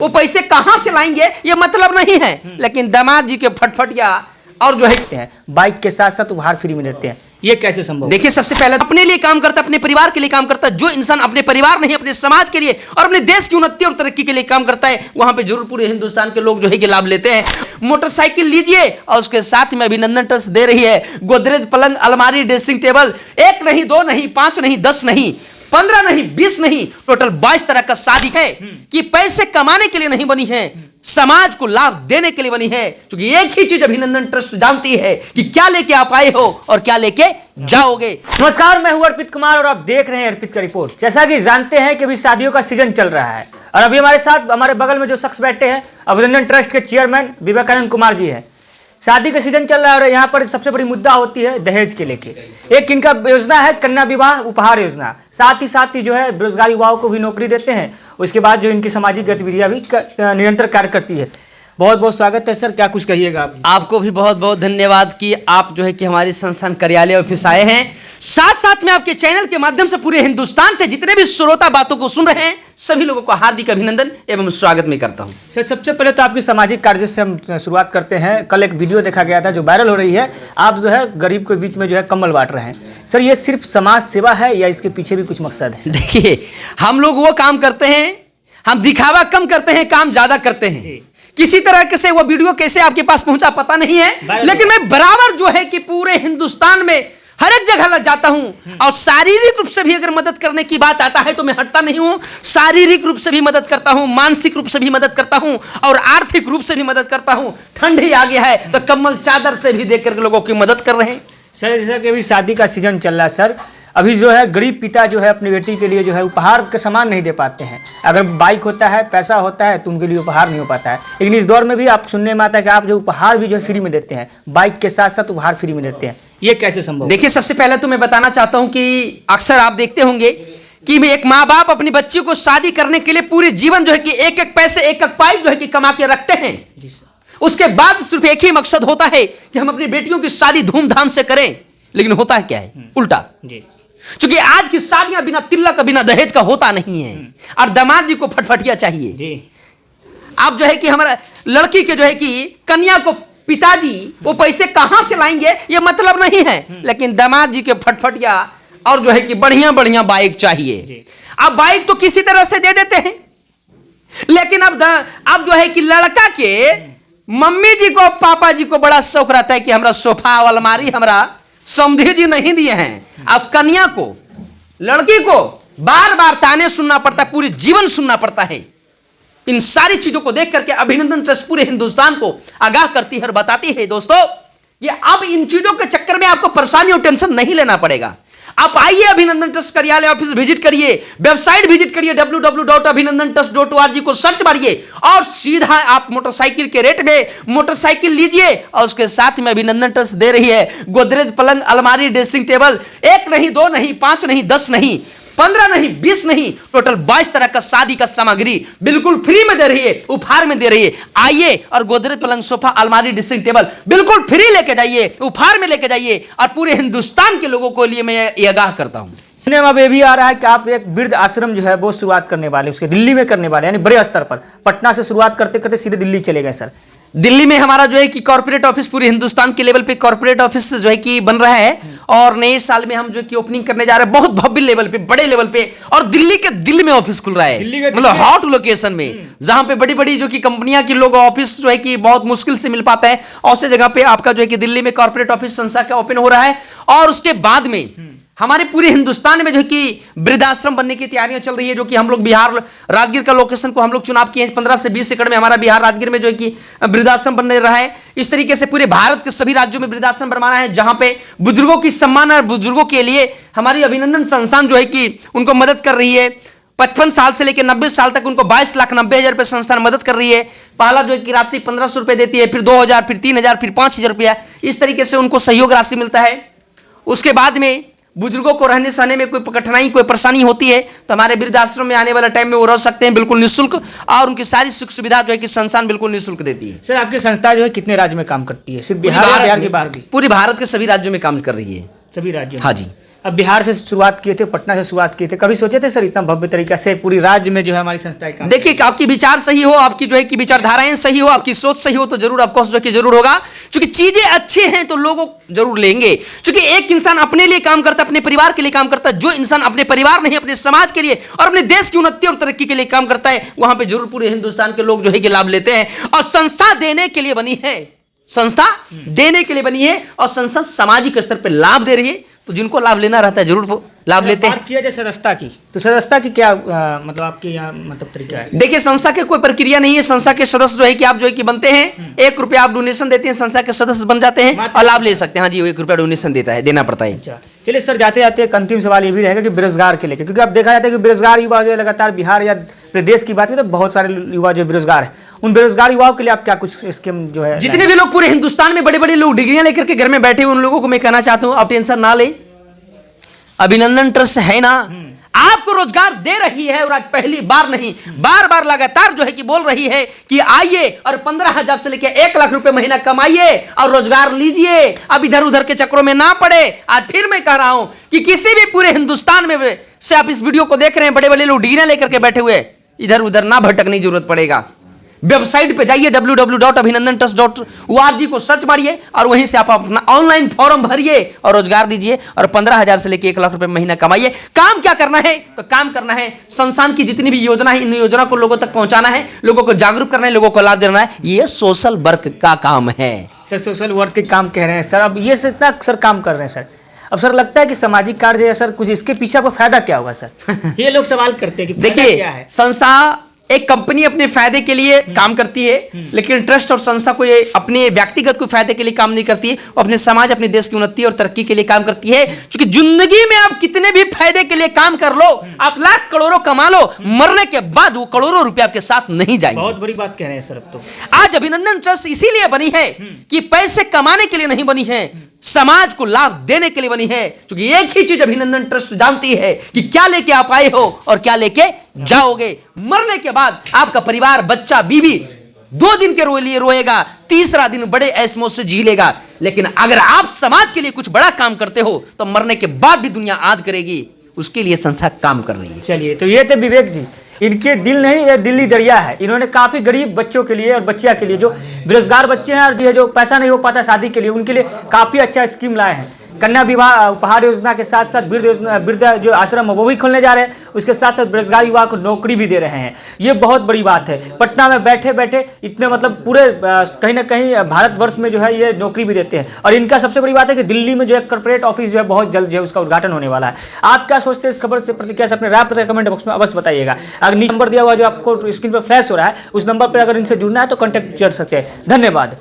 वो पैसे कहां से लाएंगे ये मतलब नहीं है, लेकिन दामाद जी के फटफटिया और जो है बाइक के साथ साथ उपहार फ्री में देते हैं। ये कैसे संभव? देखिए, सबसे पहले अपने लिए काम करता है, अपने परिवार के लिए काम करता है। जो इंसान अपने परिवार नहीं, अपने समाज के लिए और अपने देश की उन्नति और तरक्की के लिए काम करता है, वहां पे जरूर पूरे हिंदुस्तान के लोग जो है कि लाभ लेते हैं। मोटरसाइकिल लीजिए और उसके साथ में अभिनंदन ट्रस्ट दे रही है गोदरेज पलंग, अलमारी, ड्रेसिंग टेबल, 1 नहीं 2 नहीं 5 नहीं 10 नहीं 15 नहीं 20 नहीं, टोटल 22 तरह का शादी है कि पैसे कमाने के लिए नहीं बनी है, समाज को लाभ देने के लिए बनी है। क्योंकि एक ही चीज अभिनंदन ट्रस्ट जानती है कि क्या लेके आप आए हो और क्या लेके जाओगे। नमस्कार, मैं हूं अर्पित कुमार और आप देख रहे हैं अर्पित का रिपोर्ट। जैसा कि जानते हैं कि अभी शादियों का सीजन चल रहा है और अभी हमारे साथ हमारे बगल में जो शख्स बैठे हैं अभिनंदन ट्रस्ट के चेयरमैन विवेकानंद कुमार जी है। शादी का सीजन चल रहा है और यहाँ पर सबसे बड़ी मुद्दा होती है दहेज के लेके। एक इनका योजना है कन्या विवाह उपहार योजना, साथ ही जो है बेरोजगार युवाओं को भी नौकरी देते हैं। उसके बाद जो इनकी सामाजिक गतिविधियां भी निरंतर कार्य करती है। बहुत बहुत स्वागत है सर, क्या कुछ कहिएगा आप? आपको भी बहुत बहुत धन्यवाद कि आप जो है कि हमारे संस्थान कार्यालय ऑफिस आए हैं। साथ साथ में आपके चैनल के माध्यम से पूरे हिंदुस्तान से जितने भी श्रोता बातों को सुन रहे हैं सभी लोगों को हार्दिक अभिनंदन एवं स्वागत में करता हूं। सर, सबसे पहले तो आपकी सामाजिक कार्य से हम शुरुआत करते हैं। कल एक वीडियो देखा गया था जो वायरल हो रही है, आप जो है गरीब के बीच में जो है कम्बल बांट रहे हैं। सर, ये सिर्फ समाज सेवा है या इसके पीछे भी कुछ मकसद है? देखिए, हम लोग वो काम करते हैं, हम दिखावा कम करते हैं, काम ज्यादा करते हैं। किसी तरह से वो वीडियो कैसे आपके पास पहुंचा पता नहीं है, लेकिन मैं बराबर जो है कि पूरे हिंदुस्तान में हर एक जगह लग जाता हूं और शारीरिक रूप से भी अगर मदद करने की बात आता है तो मैं हटता नहीं हूं। शारीरिक रूप से भी मदद करता हूं, मानसिक रूप से भी मदद करता हूं और आर्थिक रूप से भी मदद करता हूं। ठंड ही आ गया है तो कम्बल चादर से भी देख करके लोगों की मदद कर रहे हैं। सर, जैसा कि अभी शादी का सीजन चल रहा है सर, अभी जो है गरीब पिता जो है अपनी बेटी के लिए जो है उपहार के सामान नहीं दे पाते हैं। अगर बाइक होता है, पैसा होता है तो उनके लिए उपहार नहीं हो पाता है। लेकिन इस दौर में भी आप सुनने में आता है कि आप जो उपहार भी जो है फ्री में देते हैं, बाइक के साथ साथ उपहार फ्री में देते हैं। ये कैसे संभव? देखिए, सबसे पहले तो मैं बताना चाहता हूं कि अक्सर आप देखते होंगे कि एक माँ बाप अपनी बच्ची को शादी करने के लिए पूरे जीवन जो है कि एक एक पैसे एक एक पाई जो है कि कमा के रखते हैं। उसके बाद सिर्फ एक ही मकसद होता है कि हम अपनी बेटियों की शादी धूमधाम से करें। लेकिन होता है क्या है? उल्टा। क्योंकि आज की शादियां बिना तिलक बिना दहेज का होता नहीं है और दामाद जी को फटफटिया चाहिए। आप जो है कि हमारा लड़की के जो है कि कन्या को पिताजी वो पैसे कहां से लाएंगे ये मतलब नहीं है, लेकिन दामाद जी के फटफटिया और जो है कि बढ़िया बढ़िया बाइक चाहिए। अब बाइक तो किसी तरह से दे देते हैं, लेकिन अब जो है कि लड़का के मम्मी जी को पापा जी को बड़ा शौक रहता है कि हमारा सोफा अलमारी हमारा समधी जी नहीं दिए हैं। अब कन्या को, लड़की को बार बार ताने सुनना पड़ता है, पूरे जीवन सुनना पड़ता है। इन सारी चीजों को देख करके अभिनंदन ट्रस्ट पूरे हिंदुस्तान को आगाह करती है और बताती है दोस्तों कि अब इन चीजों के चक्कर में आपको परेशानी और टेंशन नहीं लेना पड़ेगा। आप आइए अभिनंदन ट्रस्ट कार्यालय ऑफिस विजिट करिए, वेबसाइट विजिट करिए www.abhinandantrust.org को सर्च मारिए और सीधा आप मोटरसाइकिल के रेट में मोटरसाइकिल लीजिए और उसके साथ में अभिनंदन ट्रस्ट दे रही है गोदरेज पलंग, अलमारी, ड्रेसिंग टेबल, 1 नहीं 2 नहीं 5 नहीं 10 नहीं 15 नहीं 20 नहीं, टोटल 22 तरह का शादी का सामग्री बिल्कुल फ्री में दे रही है, उपहार में दे रही है। आइए और गोदरेज पलंग, सोफा, अलमारी, ड्रेसिंग टेबल बिल्कुल फ्री लेके जाइए, उपहार में लेके जाइए और पूरे हिंदुस्तान के लोगों को लिए मैं ये आगाह करता हूं। सुनिए, अब ये भी आ रहा है कि आप एक वृद्ध आश्रम जो है वो शुरुआत करने वाले, उसके दिल्ली में करने वाले, यानी बड़े स्तर पर। पटना से शुरुआत करते करते सीधे दिल्ली चले गए सर। दिल्ली में हमारा जो है कि कॉर्पोरेट ऑफिस पूरे हिंदुस्तान के लेवल पे कॉर्पोरेट ऑफिस जो है कि बन रहा है और नए साल में हम जो कि ओपनिंग करने जा रहे हैं बहुत भव्य लेवल पे, बड़े लेवल पे, और दिल्ली के दिल में ऑफिस खुल रहा है, मतलब हॉट लोकेशन में, जहां पे बड़ी बड़ी जो कि कंपनियां के लोग ऑफिस जो है कि बहुत मुश्किल से मिल पाता है। ऐसे जगह पे आपका जो है कि दिल्ली में कॉर्पोरेट ऑफिस संस्था का ओपन हो रहा है और उसके बाद में हमारे पूरे हिंदुस्तान में जो कि वृद्धाश्रम बनने की तैयारियां चल रही है। जो कि हम लोग बिहार राजगीर का लोकेशन को हम लोग चुनाव किए हैं, 15 से 20 एकड़ में हमारा बिहार राजगीर में जो है कि वृद्धाश्रम बनने रहा है। इस तरीके से पूरे भारत के सभी राज्यों में वृद्धाश्रम बनवाना है जहां पे बुजुर्गों की सम्मान और बुजुर्गों के लिए हमारी अभिनंदन संस्थान जो है कि उनको मदद कर रही है। 55 साल से लेकर 90 साल तक उनको 22,90,000 रुपये संस्थान मदद कर रही है। पहला जो है कि राशि 1500 रुपये देती है, फिर 2000, फिर 3000, फिर 5000 रुपया, इस तरीके से उनको सहयोग राशि मिलता है। उसके बाद में बुजुर्गों को रहने सहने में कोई कठिनाई कोई परेशानी होती है तो हमारे वृद्धाश्रम में आने वाले टाइम में वो रह सकते हैं बिल्कुल निःशुल्क और उनकी सारी सुख सुविधा जो है कि संस्थान बिल्कुल निःशुल्क देती है। सर, आपकी संस्था जो है कितने राज्य में काम करती है? सिर्फ बिहार के बाहर भी? पूरे भारत के सभी राज्यों में काम कर रही है। सभी राज्यों? हाँ जी। अब बिहार से शुरुआत किए थे, पटना से शुरुआत किए थे, कभी सोचे थे सर इतना भव्य तरीका से पूरी राज्य में जो है हमारी संस्थाएं काम? देखिए कि आपकी विचार सही हो, आपकी जो है कि विचारधाराएं सही हो, आपकी सोच सही हो तो जरूर आपको जो कि जरूर होगा। क्योंकि चीजें अच्छी हैं तो लोगों जरूर लेंगे। क्योंकि एक इंसान अपने लिए काम करता है, अपने परिवार के लिए काम करता है। जो इंसान अपने परिवार नहीं, अपने समाज के लिए और अपने देश की उन्नति और तरक्की के लिए काम करता है, वहां पे जरूर पूरे हिंदुस्तान के लोग जो है कि लाभ लेते हैं। और संस्था देने के लिए बनी है, संस्था देने के लिए बनी है और संस्था सामाजिक स्तर पर लाभ दे रही है। तो जिनको लाभ लेना रहता है जरूर वो लाभ लेते हैं। बात किया जाए सदस्यता की, तो सदस्यता की क्या मतलब आपके यहाँ मतलब तरीका है? देखिए संस्था के कोई प्रक्रिया नहीं है। संस्था के सदस्य जो है कि आप जो है कि बनते हैं, 1 रुपया आप डोनेशन देते हैं, संस्था के सदस्य बन जाते हैं और लाभ ले सकते हैं। हाँ जी, 1 रुपया डोनेशन देना पड़ता है। अच्छा, चलिए सर, जाते जाते एक अंतिम सवाल ये भी रहेगा कि बेरोजगार के लेकर, क्योंकि अब देखा जाता है कि बेरोजगार युवा जो है लगातार बिहार या प्रदेश की बात करें तो बहुत सारे युवा जो बेरोजगार है, उन बेरोजगार युवाओं के लिए आप क्या कुछ स्कीम जो है? जितने भी लोग पूरे हिंदुस्तान में बड़े बड़े लोग डिग्रियां लेकर के घर में बैठे हुए, उन लोगों को मैं कहना चाहता हूं आप टेंशन ना लें। अभिनंदन ट्रस्ट है ना, आपको रोजगार दे रही है। और आज पहली बार नहीं, बार बार लगातार जो है कि बोल रही है कि आइए और 15,000 से लेकर 1 लाख रुपए महीना कमाइए और रोजगार लीजिए। अब इधर उधर के चक्रों में ना पड़े। आज फिर मैं कह रहा हूं कि किसी भी पूरे हिंदुस्तान में से आप इस वीडियो को देख रहे हैं, बड़े बड़े लोग डिग्रियां लेकर के बैठे हुए, इधर उधर ना भटकने की जरूरत पड़ेगा। वेबसाइट पे जाइए www.abhinandantrust.org को सर्च मारिए और वहीं से आप अपना ऑनलाइन फॉर्म भरिए और रोजगार दीजिए और 15,000 से लेकर 1 लाख रुपए महीना कमाइए। काम क्या करना है? तो काम करना है संस्थान की जितनी भी योजना है, इन योजना को लोगों तक पहुंचाना है, लोगों को जागरूक करना है, लोगों को लाभ देना है। ये सोशल वर्क का काम है सर। सोशल वर्क के काम कह रहे हैं सर, अब ये से इतना सर काम कर रहे हैं सर, अब सर लगता है कि सामाजिक कार्य है सर, कुछ इसके पीछे आपको फायदा क्या होगा सर? ये लोग सवाल करते हैं कि देखिए संस्था एक कंपनी अपने फायदे के लिए काम करती है, लेकिन ट्रस्ट और संस्था को ये अपने व्यक्तिगत कोई फायदे के लिए काम नहीं करती है, वो अपने समाज, अपने देश की उन्नति और तरक्की के लिए काम करती है। क्योंकि जिंदगी में आप कितने भी फायदे के लिए काम कर लो, आप लाख करोड़ों कमा लो, मरने के बाद वो करोड़ों रुपए आपके साथ नहीं जाएंगे। बहुत बड़ी बात कह रहे हैं सर। अब तो आज अभिनंदन ट्रस्ट इसीलिए बनी है कि पैसे कमाने के लिए नहीं बनी है, समाज को लाभ देने के लिए बनी है। क्योंकि एक ही चीज अभिनंदन ट्रस्ट जानती है कि क्या लेके आप आए हो और क्या लेके जाओगे। मरने के बाद आपका परिवार, बच्चा, बीवी 2 दिन के लिए रोएगा, तीसरा दिन बड़े ऐश-मौज से जी लेगा। लेकिन अगर आप समाज के लिए कुछ बड़ा काम करते हो तो मरने के बाद भी दुनिया याद करेगी। उसके लिए संस्था काम कर रही है। चलिए, तो ये थे विवेक जी। इनके दिल नहीं, ये दिल्ली दरिया है। इन्होंने काफ़ी गरीब बच्चों के लिए और बच्चियों के लिए, जो बेरोजगार बच्चे हैं और जो पैसा नहीं हो पाता शादी के लिए, उनके लिए काफ़ी अच्छा स्कीम लाए हैं। कन्या विवाह उपहार योजना के साथ साथ वृद्ध जो आश्रम है वो भी खोलने जा रहे हैं। उसके साथ साथ बेरोजगार युवा को नौकरी भी दे रहे हैं। ये बहुत बड़ी बात है। पटना में बैठे बैठे इतने मतलब पूरे कहीं ना कहीं भारतवर्ष में जो है ये नौकरी भी देते हैं। और इनका सबसे बड़ी बात है कि दिल्ली में जो है कॉर्पोरेट ऑफिस जो है बहुत जल्द जो है उसका उद्घाटन होने वाला है। आप क्या सोचते हैं इस खबर से प्रतिक्रिया से अपने राय पता कमेंट बॉक्स में अवश्य बताइएगा। अगर नंबर दिया हुआ जो आपको स्क्रीन पर फ्लैश हो रहा है, उस नंबर पर अगर इनसे जुड़ना है तो कॉन्टैक्ट कर सकते हैं। धन्यवाद।